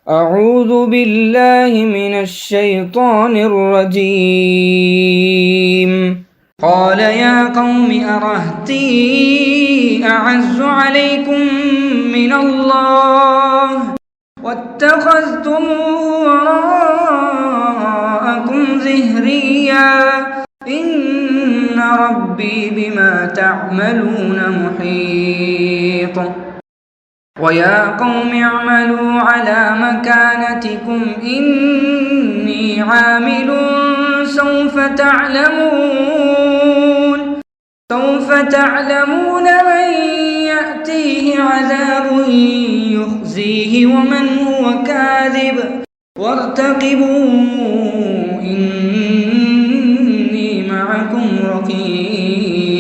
أعوذ بالله من الشيطان الرجيم. قال يا قوم أرهطي أعز عليكم من الله واتخذتموه وراءكم ظهريا إن ربي بما تعملون محيط. ويا قوم اعملوا على مكانتكم إني عامل سوف تعلمون من يأتيه عذاب يخزيه ومن هو كاذب وارتقبوا إني معكم رقيب.